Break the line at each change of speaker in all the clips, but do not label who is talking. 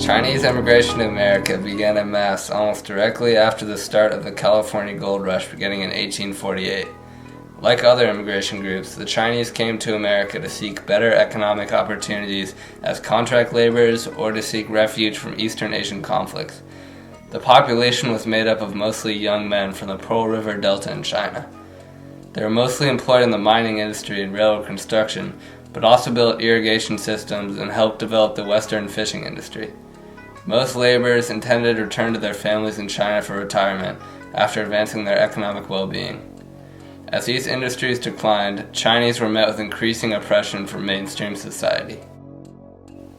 Chinese immigration to America began en masse almost directly after the start of the California Gold Rush beginning in 1848. Like other immigration groups, the Chinese came to America to seek better economic opportunities as contract laborers or to seek refuge from Eastern Asian conflicts. The population was made up of mostly young men from the Pearl River Delta in China. They were mostly employed in the mining industry and railroad construction, but also built irrigation systems and helped develop the Western fishing industry. Most laborers intended to return to their families in China for retirement after advancing their economic well-being. As these industries declined, Chinese were met with increasing oppression from mainstream society.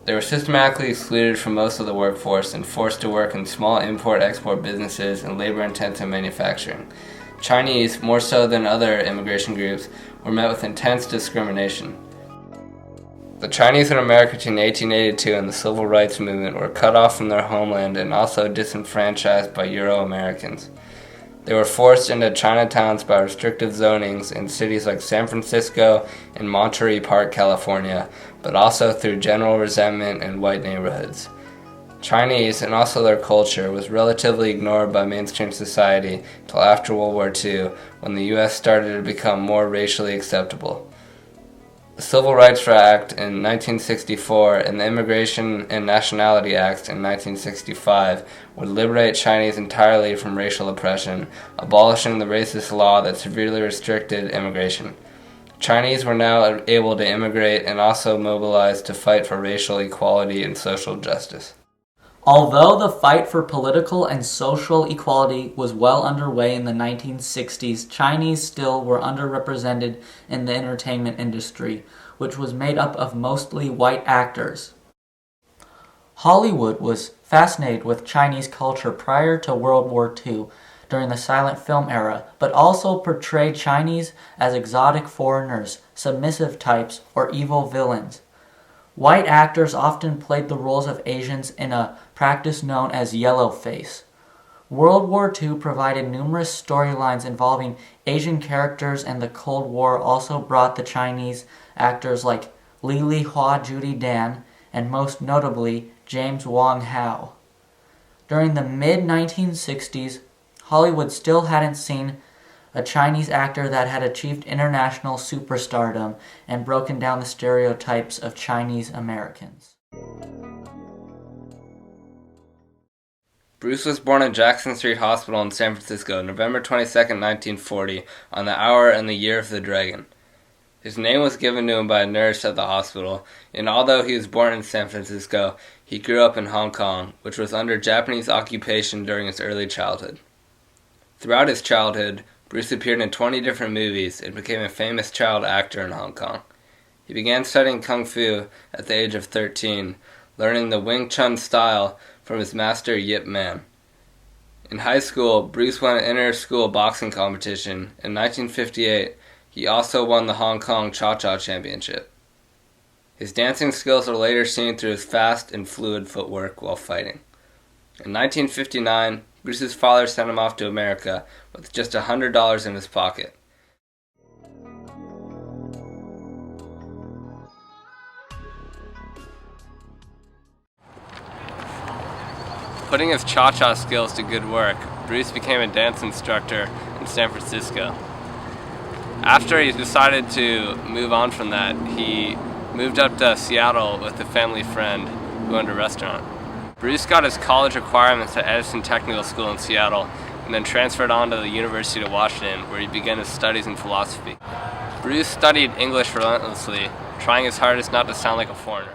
They were systematically excluded from most of the workforce and forced to work in small import-export businesses and labor-intensive manufacturing. Chinese, more so than other immigration groups, were met with intense discrimination. The Chinese in America between 1882 and the Civil Rights Movement were cut off from their homeland and also disenfranchised by Euro-Americans. They were forced into Chinatowns by restrictive zonings in cities like San Francisco and Monterey Park, California, but also through general resentment in white neighborhoods. Chinese, and also their culture, was relatively ignored by mainstream society until after World War II, when the U.S. started to become more racially acceptable. The Civil Rights Act in 1964 and the Immigration and Nationality Act in 1965 would liberate Chinese entirely from racial oppression, abolishing the racist law that severely restricted immigration. Chinese were now able to immigrate and also mobilize to fight for racial equality and social justice.
Although the fight for political and social equality was well underway in the 1960s, Chinese still were underrepresented in the entertainment industry, which was made up of mostly white actors. Hollywood was fascinated with Chinese culture prior to World War II during the silent film era, but also portrayed Chinese as exotic foreigners, submissive types, or evil villains. White actors often played the roles of Asians in a practice known as yellowface. World War II provided numerous storylines involving Asian characters, and the Cold War also brought the Chinese actors like Li Li Hua, Judi Dan, and most notably James Wang Hao. During the mid-1960s, Hollywood still hadn't seen a Chinese actor that had achieved international superstardom and broken down the stereotypes of Chinese Americans.
Bruce was born at Jackson Street Hospital in San Francisco, November 22, 1940, on the hour and the year of the dragon. His name was given to him by a nurse at the hospital, and although he was born in San Francisco, he grew up in Hong Kong, which was under Japanese occupation during his early childhood. Throughout his childhood, Bruce appeared in 20 different movies and became a famous child actor in Hong Kong. He began studying Kung Fu at the age of 13, learning the Wing Chun style from his master Yip Man. In high school, Bruce won an inter-school boxing competition. In 1958, he also won the Hong Kong Cha-Cha Championship. His dancing skills are later seen through his fast and fluid footwork while fighting. In 1959, Bruce's father sent him off to America with just $100 in his pocket. Putting his cha-cha skills to good work, Bruce became a dance instructor in San Francisco. After he decided to move on from that, he moved up to Seattle with a family friend who owned a restaurant. Bruce got his college requirements at Edison Technical School in Seattle and then transferred on to the University of Washington, where he began his studies in philosophy. Bruce studied English relentlessly, trying his hardest not to sound like a foreigner.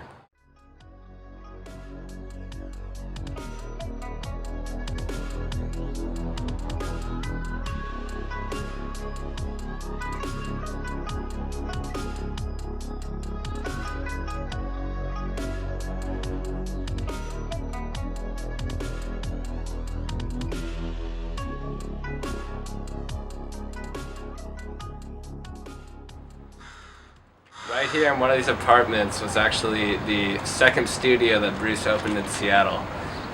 Right here in one of these apartments was actually the second studio that Bruce opened in Seattle.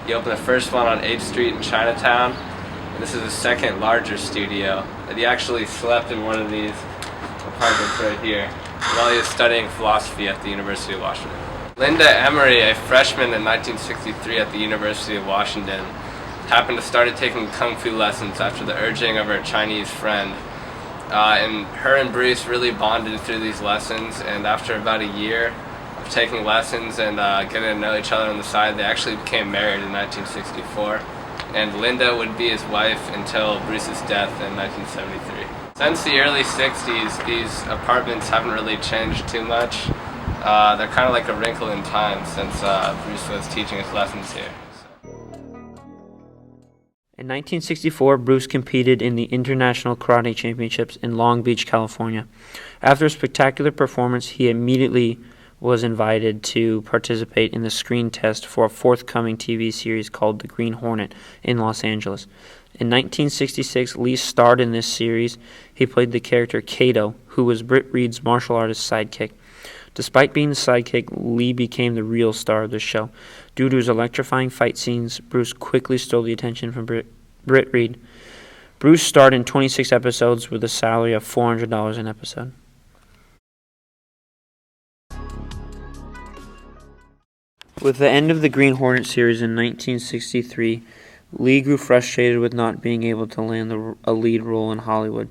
He opened the first one on 8th Street in Chinatown, and this is the second larger studio. And he actually slept in one of these apartments right here while he was studying philosophy at the University of Washington. Linda Emery, a freshman in 1963 at the University of Washington, happened to start taking kung fu lessons after the urging of her Chinese friend. And her and Bruce really bonded through these lessons, and after about a year of taking lessons and getting to know each other on the side, they actually became married in 1964. And Linda would be his wife until Bruce's death in 1973. Since the early 60s, these apartments haven't really changed too much. They're kind of like a wrinkle in time since Bruce was teaching his lessons here.
In 1964, Bruce competed in the International Karate Championships in Long Beach, California. After a spectacular performance, he immediately was invited to participate in the screen test for a forthcoming TV series called The Green Hornet in Los Angeles. In 1966, Lee starred in this series. He played the character Kato, who was Britt Reed's martial artist sidekick. Despite being the sidekick, Lee became the real star of the show. Due to his electrifying fight scenes, Bruce quickly stole the attention from Britt Reed. Bruce starred in 26 episodes with a salary of $400 an episode. With the end of the Green Hornet series in 1963, Lee grew frustrated with not being able to land a lead role in Hollywood.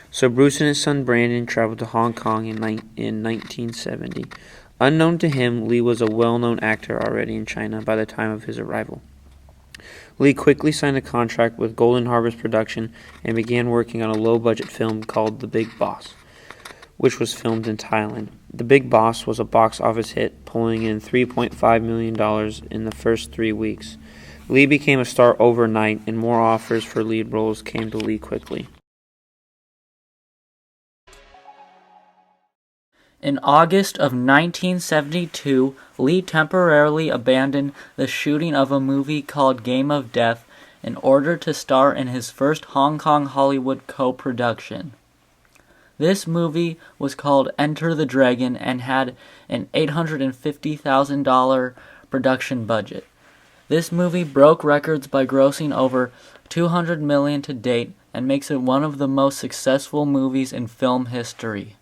So Bruce and his son Brandon traveled to Hong Kong in 1970. Unknown to him, Lee was a well-known actor already in China by the time of his arrival. Lee quickly signed a contract with Golden Harvest Production and began working on a low-budget film called The Big Boss, which was filmed in Thailand. The Big Boss was a box office hit, pulling in $3.5 million in the first 3 weeks. Lee became a star overnight, and more offers for lead roles came to Lee quickly.
In August of 1972, Lee temporarily abandoned the shooting of a movie called Game of Death in order to star in his first Hong Kong Hollywood co-production. This movie was called Enter the Dragon and had an $850,000 production budget. This movie broke records by grossing over $200 million to date and makes it one of the most successful movies in film history.